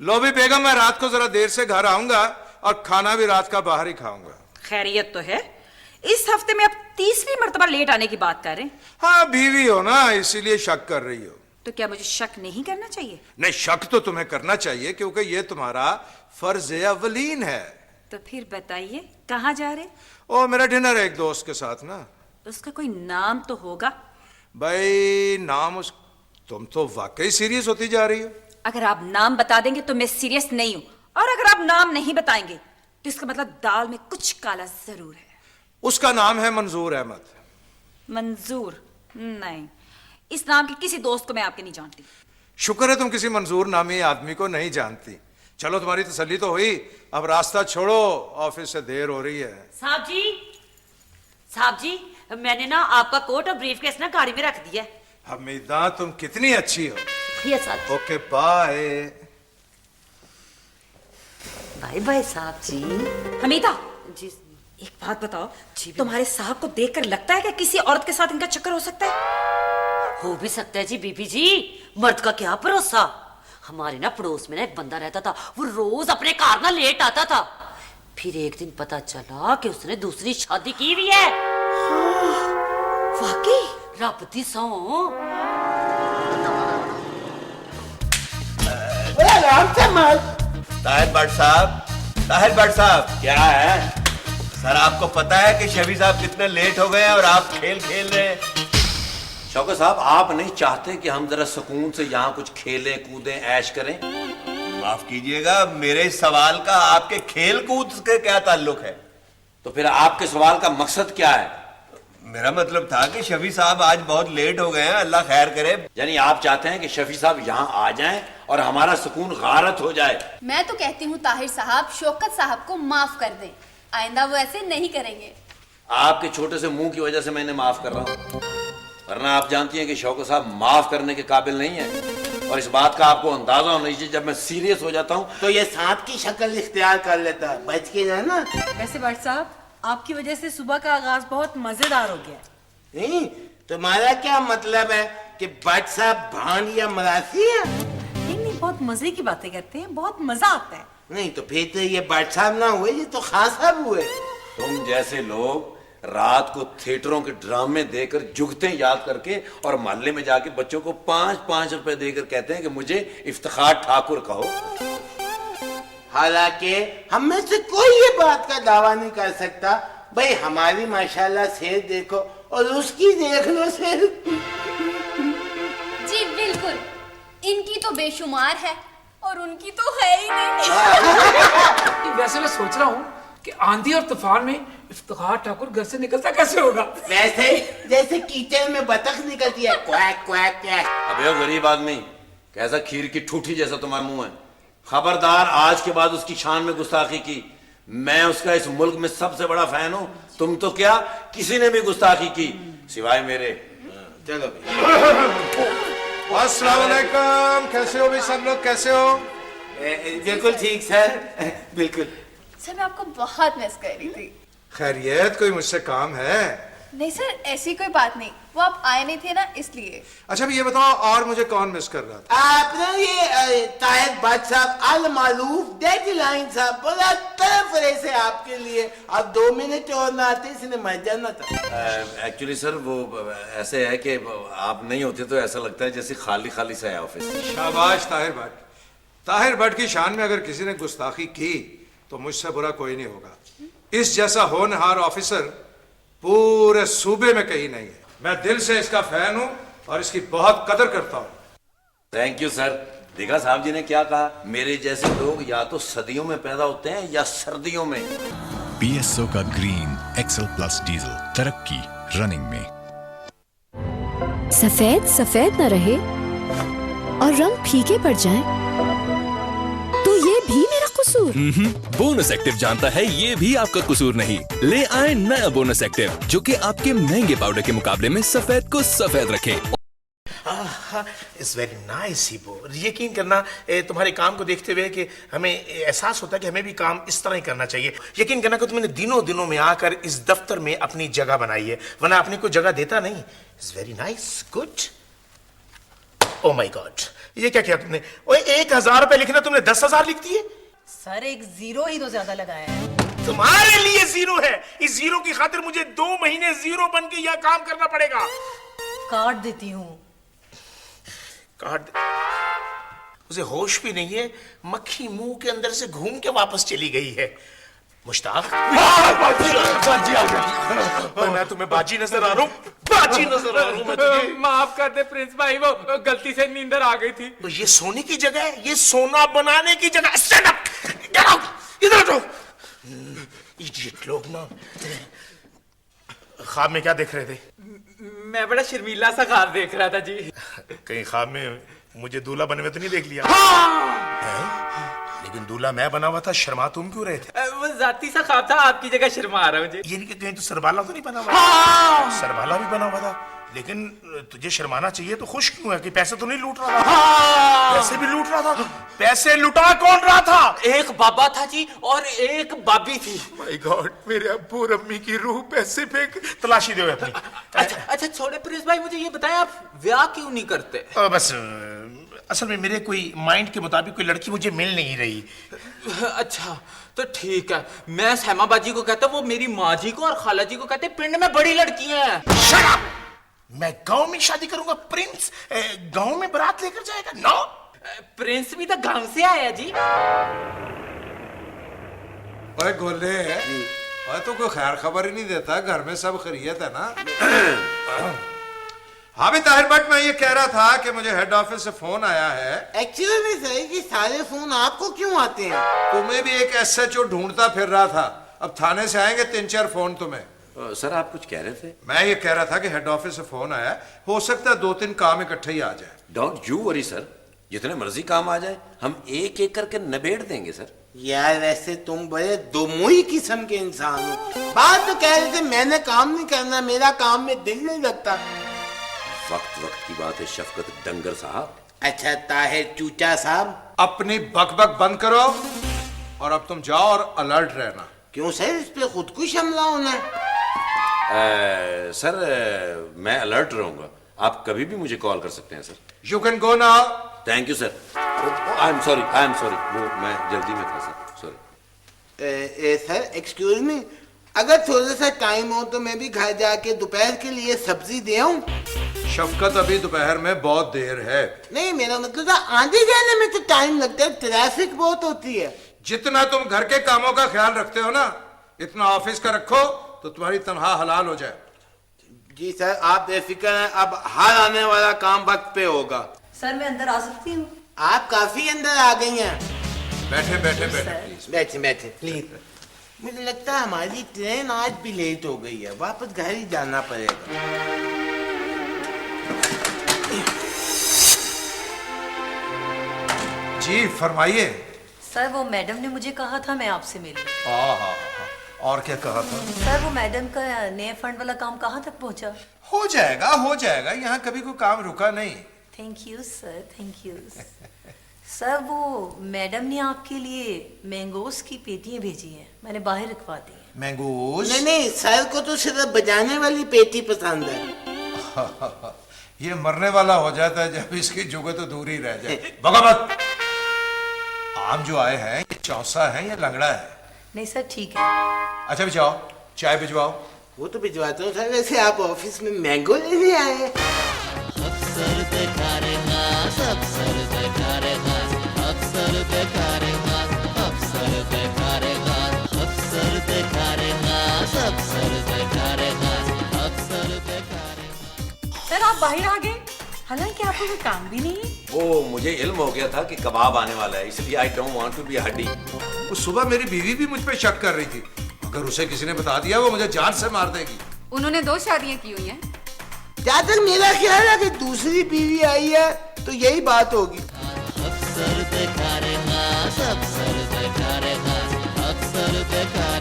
लो भी बेगम, मैं रात को जरा देर से घर आऊंगा और खाना भी रात का बाहर ही खाऊंगा। खैरियत तो है। इस हफ्ते में अब 30वीं मर्तबा लेट आने की बात कर रहे हैं। हाँ, बीवी हो ना, इसीलिए शक कर रही हो। तो क्या मुझे शक नहीं करना चाहिए? नहीं, शक तो तुम्हें करना चाहिए क्योंकि ये तुम्हारा फर्ज अवलीन है। तो फिर बताइए कहाँ जा रहे? ओ, मेरा डिनर है एक दोस्त के साथ ना। उसका कोई नाम तो होगा। भाई नाम तुम तो वाकई सीरियस होती जा रही हो। अगर आप नाम बता देंगे तो मैं सीरियस नहीं हूं, और अगर आप नाम नहीं बताएंगे तो इसका मतलब दाल में कुछ काला जरूर है। उसका नाम है मंजूर अहमद। मंजूर? नहीं, इस नाम के किसी दोस्त को मैं आपके नहीं जानती। शुक्र है तुम किसी मंजूर नामी आदमी को नहीं जानती। चलो, तुम्हारी तसल्ली तो हुई। अब रास्ता छोड़ो, ऑफिस से देर हो रही है। साहब जी, मैंने ना आपका कोट और ब्रीफकेस ना गाड़ी में रख दिया है। हमीदा, तुम कितनी अच्छी हो। यस साहब। Okay, bye. बाय बाय साहब जी। हमीदा जी एक बात बताओ, जी, तुम्हारे साहब को देखकर लगता है कि किसी औरत के साथ इनका चक्कर हो सकता है? हो भी सकता है जी बीबी जी, मर्द का क्या भरोसा। हमारे ना पड़ोस में ना एक बंदा रहता था, वो रोज अपने कार ना लेट आता था। फिर एक दिन पता चला कि उसने दूसरी शादी की हुई है। वाकई? रब दी सौ। ताहिर भट्ट साहब, क्या है सर? आपको पता है कि शफी साहब कितने लेट हो गए हैं और आप खेल खेल रहे हैं। शौकत साहब, आप नहीं चाहते कि हम जरा सुकून से यहाँ कुछ खेलें कूदें ऐश करें? माफ कीजिएगा, मेरे सवाल का आपके खेल कूद से क्या ताल्लुक है? तो फिर आपके सवाल का मकसद क्या है? मेरा मतलब था कि शफी साहब आज बहुत लेट हो गए हैं, अल्लाह खैर करे। यानी आप चाहते हैं कि शफी साहब यहाँ आ जाएं और हमारा सुकून गारत हो जाए? मैं तो कहती हूँ ताहिर साहब, शौकत साहब को माफ कर दें। आइंदा वो ऐसे नहीं करेंगे। आपके छोटे से मुंह की वजह से मैंने माफ कर रहा हूँ, वरना आप जानती हैं कि शौकत साहब माफ करने के काबिल नहीं है। और इस बात का आपको अंदाजा होना चाहिए, जब मैं सीरियस हो जाता हूँ तो ये सांप की शक्ल इख्तियार कर लेता है, बच के जाना। वैसे भट्ट साहब, आपकी वजह से सुबह का आगाज बहुत मजेदार हो गया। नहीं, तुम्हारा क्या मतलब है कि भट्ट साहब भांड या मरासी है? नहीं, बहुत मजे की बातें करते हैं, बहुत मजा आता है। नहीं तो फिर तो ये भट्ट साहब ना हुए, ये तो खान साहब हुए। तुम जैसे लोग रात को थिएटरों के ड्रामे देकर जुगते याद करके और मोहल्ले में जाके बच्चों को 5-5 रुपए देकर कहते हैं कि मुझे इफ्तिखार ठाकुर कहो। हालांकि हम में से कोई ये बात का दावा नहीं कर सकता। भाई हमारी माशाल्लाह सेहत देखो और उसकी देख लो सेहत। जी बिल्कुल, इनकी तो बेशुमार है और उनकी तो है ही नहीं। वैसे मैं सोच रहा हूँ कि आंधी और तूफान में इफ्तिखार ठाकुर घर से निकलता कैसे होगा? वैसे जैसे कीचड़ में बतख निकलती है, क्वैक क्वैक क्वैक। अबे गरीब आदमी, कैसा खीर की ठूठी जैसा तुम्हारा मुंह है। खबरदार, आज के बाद उसकी शान में गुस्ताखी की। मैं उसका इस मुल्क में सबसे बड़ा फैन हूँ। तुम तो क्या, किसी ने भी गुस्ताखी की सिवाय मेरे। चलो अस्सलाम वालेकुम, कैसे हो भाई सब लोग, कैसे हो? बिल्कुल ठीक सर, बिल्कुल। सर मैं आपको बहुत मिस कर रही थी। खैरियत, कोई मुझसे काम है? नहीं सर, ऐसी कोई बात नहीं, वो आप आए नहीं थे ना इसलिए। अच्छा ये बताओ, और मुझे कौन मिस कर रहा था? आपने ये ताहिर भट्ट साहब अल मारूफ डेडलाइन साहब बड़ा तरफ रहे से आपके लिए। अब 2 मिनट और ना आते इसने मर जाना था। एक्चुअली सर वो ऐसे है कि आप नहीं होते तो ऐसा लगता है जैसे खाली खाली सा है ऑफिस। शाबाश ताहिर भट्ट। ताहिर भट्ट की शान में अगर किसी ने गुस्ताखी की तो मुझसे बुरा कोई नहीं होगा। इस जैसा होनहार ऑफिसर पूरे सूबे में कहीं नहीं है। मैं दिल से इसका फैन हूं और इसकी बहुत कदर करता हूं। Thank you sir. देखा साहब जी ने क्या कहा, मेरे जैसे लोग या तो सदियों में पैदा होते हैं या सर्दियों में। BSO का ग्रीन एक्सेल प्लस डीजल, तरक्की रनिंग में। सफेद सफेद न रहे और रंग फीके पड़ जाएं, तो ये भी मेरा कसूर? बोनस एक्टिव जानता है ये भी आपका कसूर नहीं। ले आए नया बोनस एक्टिव, जो कि आपके महंगे पाउडर के मुकाबले में सफेद को सफेद रखे। इट्स वेरी नाइस हिबो। यकीन करना तुम्हारे काम को देखते हुए कि हमें एहसास होता है कि हमें भी काम इस तरह ही करना चाहिए। यकीन करना कि तुमने दिनों में आकर इस दफ्तर में अपनी जगह बनाई है, वरना अपनी कोई जगह देता नहीं। It's very nice, good. Oh my God, ये क्या किया तुमने? ओए 1,000 रुपए लिखना तुमने 10,000 लिख दिए। सर एक जीरो ही तो ज्यादा लगाया है। तुम्हारे लिए जीरो है, इस जीरो की खातिर मुझे 2 महीने जीरो बन के यह काम करना पड़ेगा। काट देती हूँ। काट उसे होश भी नहीं है, मक्खी मुंह के अंदर से घूम के वापस चली गई है। मुश्ताक, बाजी आ गया। मैं तुम्हें बाजी नजर आ रहा हूँ, बाजी नजर आ रहा हूँ मैं तुझे। माफ कर दे प्रिंस भाई, वो गलती से नींदर आ गई थी। तो ये सोने की जगह है, ये सोना बनाने की जगह। स्टैंड अप, गेट आउट, इधर हटो। इडियट लोग ना। ख्वाब में क्या देख रहे थे? मैं बड़ा शर्मीला सा ख्वाब देख रहा था जी। कहीं ख्वाब में मुझे दूल्हा बने हुए तो नहीं देख लिया? लेकिन दूल्हा मैं बना हुआ था, शर्मा तुम क्यों रहे थे? वो जाती सा ख्वाब था, आपकी जगह शर्मा रहा हूँ जी। ये नहीं कि कहीं तो सरबाला तो नहीं बना हुआ? सरबाला भी बना हुआ था, लेकिन तुझे शर्माना चाहिए तो खुश क्यों है कि पैसे तो नहीं लूट रहा था? पैसे भी लूट रहा था। पैसे लुटा कौन रहा था? एक बाबा था जी और एक बाबी थी। माय गॉड, मेरे अब्बू और अम्मी की रूह पैसे फेंक। तलाशी दो अपनी। अच्छा छोड़े प्रिंस भाई, मुझे ये बताएं आप ब्याह क्यों नहीं करते? बस असल में मेरे कोई माइंड के मुताबिक कोई लड़की मुझे मिल नहीं रही। अच्छा तो ठीक है, मैं सहमा बाजी को कहता हूँ, वो मेरी माँ जी को और खाला जी को कहते पिंड में बड़ी लड़कियां हैं। Shut up! मैं गांव में शादी करूंगा, प्रिंस गांव में बारात लेकर जाएगा? नो, प्रिंस भी तो गांव से आया जी। ओए गोले, ओए तो कोई खैर खबर ही नहीं देता, घर में सब खैरियत है ना? हाँ भी ताहिर भट्ट, मैं ये कह रहा था कि मुझे हेड ऑफिस से फोन आया है। एक्चुअली में सही कि सारे फोन आपको क्यों आते हैं? तुम्हें भी एक एसएचओ ढूंढता फिर रहा था, अब थाने से आएंगे 3-4 फोन तुम्हें। सर आप कुछ कह रहे थे? मैं ये कह रहा था कि हेड ऑफिस से फोन आया, हो सकता है 2-3 काम इकट्ठे ही आ जाए। डोंट यू वरी सर, जितने मर्जी काम आ जाए हम एक एक करके निबेड़ देंगे सर। यार वैसे तुम बड़े दुमुई किस्म के इंसान हो। बात तो कह रहे थे मैंने काम नहीं करना, मेरा काम में दिल नहीं लगता। वक्त वक्त की बात है शफकत डंगर साहब। अच्छा ताहिर चूचा साहब, अपनी बकबक बंद करो और अब तुम जाओ और अलर्ट रहना। क्यों सर, इस पे खुद कुछ हमला होना है? सर मैं अलर्ट रहूंगा, आप कभी भी मुझे कॉल कर सकते हैं sir. You can go now. Thank you sir. I am sorry, वो मैं जल्दी में था sir, sorry. Sir excuse me, अगर थोड़ा सा टाइम हो तो मैं भी घर जाके दोपहर के लिए सब्जी दे आऊं? शफकत अभी दोपहर में बहुत देर है। नहीं मेरा मतलब था आने जाने में तो टाइम लगता है, ट्रैफिक बहुत होती है। जितना तुम घर के कामों का ख्याल रखते हो ना, इतना ऑफिस का रखो तो तुम्हारी तनख्वाह हलाल हो जाए। जी सर आप बेफिक्र हैं, अब हर आने वाला काम वक्त पे होगा। सर मैं अंदर आ सकती हूँ? आप काफी अंदर आ गई हैं। बैठे बैठे बैठे प्लीज, बैठे बैठे प्लीज। मुझे लगता है हमारी ट्रेन आज भी लेट हो गई है, वापस घर ही जाना पड़ेगा। जी फरमाइए। सर वो मैडम ने मुझे कहा था मैं आपसे मिलूं। और क्या कहा था? सर वो मैडम का नए फंड वाला काम कहाँ तक पहुँचा? हो जाएगा, यहाँ कभी कोई काम रुका नहीं। Thank you sir, thank you. Sir वो मैडम ने आपके लिए मैंगोस की पेटियां भेजी हैं, मैंने बाहर रखवा दी हैं। मैंगोस? नहीं सर को तो सिर्फ बजाने वाली पेटी पसंद है। ये मरने वाला हो जाता है जब इसकी जुगत तो दूर ही रह जाए। बगावत, आम जो आए हैं ये चौसा है या लंगड़ा है? नहीं सर ठीक है। अच्छा भिजवाओ, चाय भिजवाओ। वो तो भिजवाता हूँ सर, वैसे आप ऑफिस में मैंगो लेने आए हैं? सर आप बाहर आ गए, हालांकि आपको कोई काम भी नहीं है। वो मुझे इल्म हो गया था कि कबाब आने वाला है, इसलिए I don't want to be हड्डी। वो सुबह मेरी बीवी भी मुझ पे शक कर रही थी, अगर उसे किसी ने बता दिया वो मुझे जान से मार देगी। उन्होंने 2 शादियां की हुई हैं। जहाँ तक मेरा ख्याल है कि दूसरी बीवी आई है तो यही बात होगी। अक्सर देखा रे ना, अक्सर देखा रे ना, अक्सर देखा